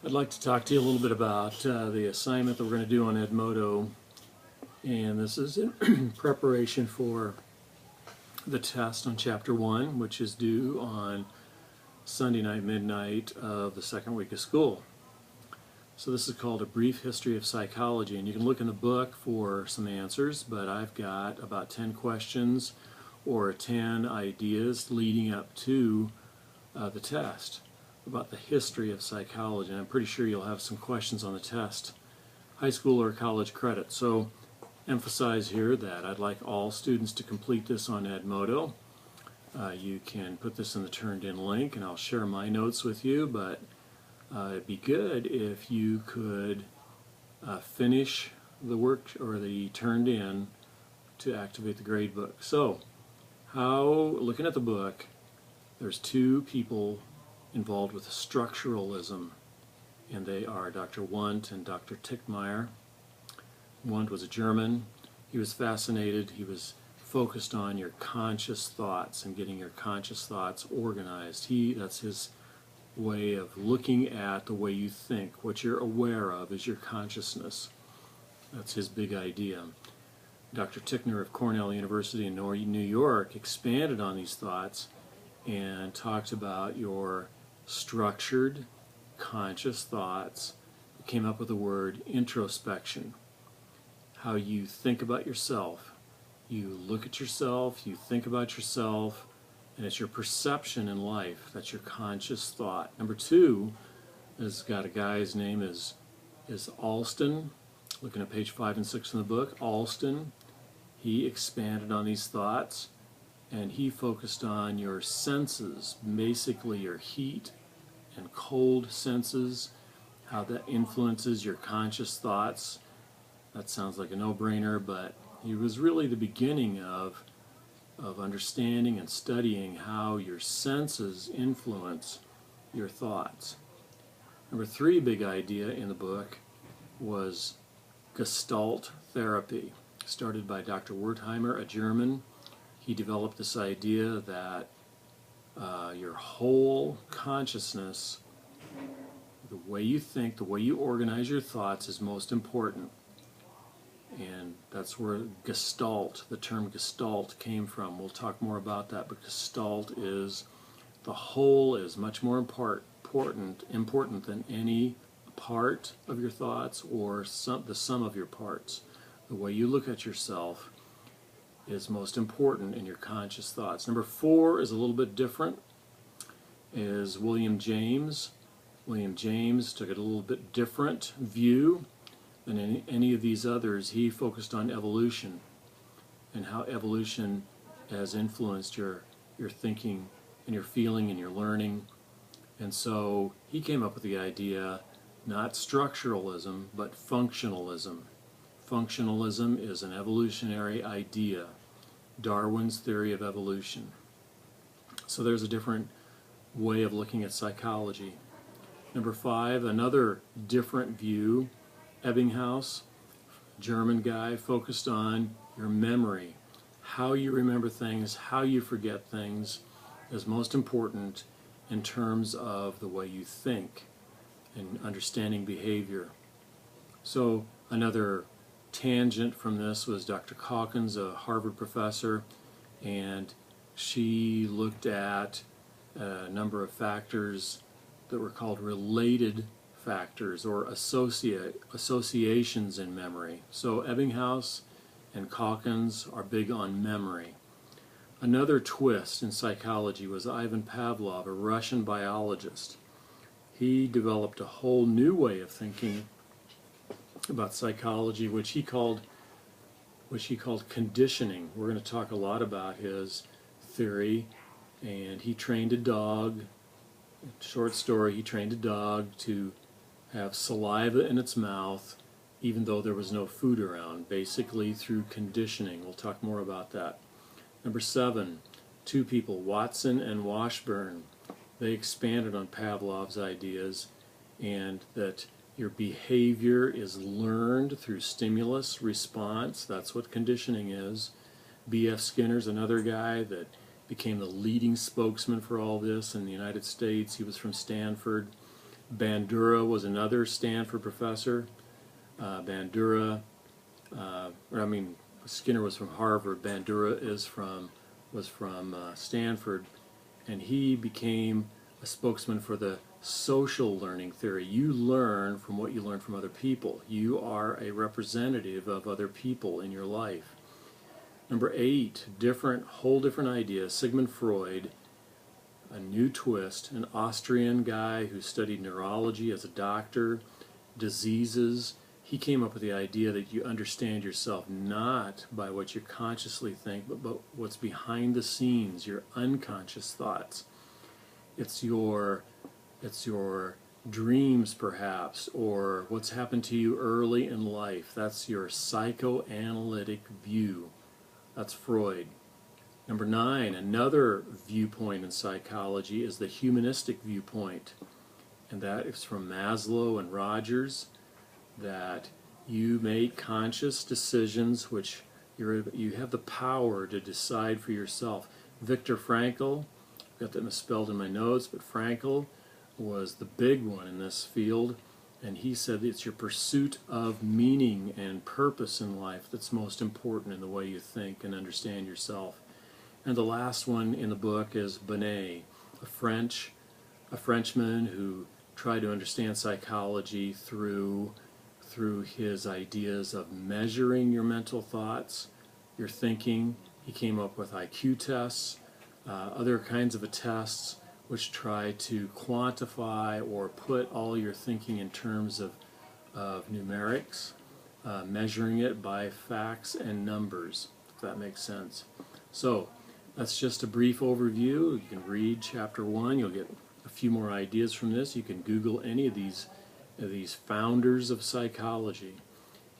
I'd like to talk to you a little bit about the assignment that we're going to do on Edmodo, and this is in preparation for the test on Chapter 1, which is due on Sunday night, midnight of the second week of school. So this is called A Brief History of Psychology, and you can look in the book for some answers, but I've got about 10 questions or 10 ideas leading up to the test about the history of psychology, and I'm pretty sure you'll have some questions on the test, high school or college credit. So emphasize here that I'd like all students to complete this on Edmodo. You can put this in the turned in link and I'll share my notes with you, but it'd be good if you could finish the work or the turned in to activate the grade book. So looking at the book, there's two people involved with structuralism, and they are Dr. Wundt and Dr. Tickmeyer. Wundt was a German. He was fascinated. He was focused on your conscious thoughts and getting your conscious thoughts organized. That's his way of looking at the way you think. What you're aware of is your consciousness. That's his big idea. Dr. Tickner of Cornell University in New York expanded on these thoughts and talked about your structured, conscious thoughts. He came up with the word introspection. How you think about yourself. You look at yourself, you think about yourself, and it's your perception in life. That's your conscious thought. Number two has got a guy, his name is Alston. Looking at page 5 and 6 in the book, Alston, he expanded on these thoughts, and he focused on your senses, basically your heat and cold senses, how that influences your conscious thoughts. That sounds like a no-brainer, but he was really the beginning of understanding and studying how your senses influence your thoughts. Number 3 big idea in the book was Gestalt therapy, started by Dr. Wertheimer, a German. He developed this idea that your whole consciousness, the way you think, the way you organize your thoughts is most important. And that's where Gestalt, the term Gestalt, came from. We'll talk more about that, but Gestalt is the whole is much more important than any part of your thoughts or the sum of your parts. The way you look at yourself is most important in your conscious thoughts. Number 4 is a little bit different, is William James. William James took a little bit different view than any of these others. He focused on evolution and how evolution has influenced your thinking and your feeling and your learning. And so he came up with the idea, not structuralism, but functionalism. Functionalism is an evolutionary idea, Darwin's theory of evolution. So there's a different way of looking at psychology. Number 5, another different view, Ebbinghaus, German guy, focused on your memory. How you remember things, how you forget things is most important in terms of the way you think and understanding behavior. So another tangent from this was Dr. Calkins, a Harvard professor, and she looked at a number of factors that were called related factors or associations in memory. So Ebbinghaus and Calkins are big on memory. Another twist in psychology was Ivan Pavlov, a Russian biologist. He developed a whole new way of thinking about psychology, which he called conditioning. We're going to talk a lot about his theory. And he trained a dog, short story, he trained a dog to have saliva in its mouth even though there was no food around, basically through conditioning. We'll talk more about that. Number 7, 2 people, Watson and Washburn. They expanded on Pavlov's ideas, and that your behavior is learned through stimulus response. That's what conditioning is. B.F. Skinner's another guy that became the leading spokesman for all this in the United States. He was from Stanford. Bandura was another Stanford professor. Bandura, Skinner was from Harvard. Bandura was from Stanford, and he became a spokesman for the social learning theory. You learn from what you learn from other people. You are a representative of other people in your life. Number 8, whole different idea. Sigmund Freud, a new twist, an Austrian guy who studied neurology as a doctor, diseases. He came up with the idea that you understand yourself not by what you consciously think, but what's behind the scenes, your unconscious thoughts. It's your dreams, perhaps, or what's happened to you early in life. That's your psychoanalytic view. That's Freud. Number 9, another viewpoint in psychology is the humanistic viewpoint, and that is from Maslow and Rogers, that you make conscious decisions which you have the power to decide for yourself. Viktor Frankl, got that misspelled in my notes, but Frankl was the big one in this field, and he said it's your pursuit of meaning and purpose in life that's most important in the way you think and understand yourself. And the last one in the book is Binet, a Frenchman who tried to understand psychology through his ideas of measuring your mental thoughts, your thinking. He came up with IQ tests, other kinds of tests which try to quantify or put all your thinking in terms of numerics, measuring it by facts and numbers, if that makes sense. So that's just a brief overview. You can read chapter 1. You'll get a few more ideas from this. You can Google any of these founders of psychology,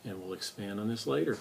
and we'll expand on this later.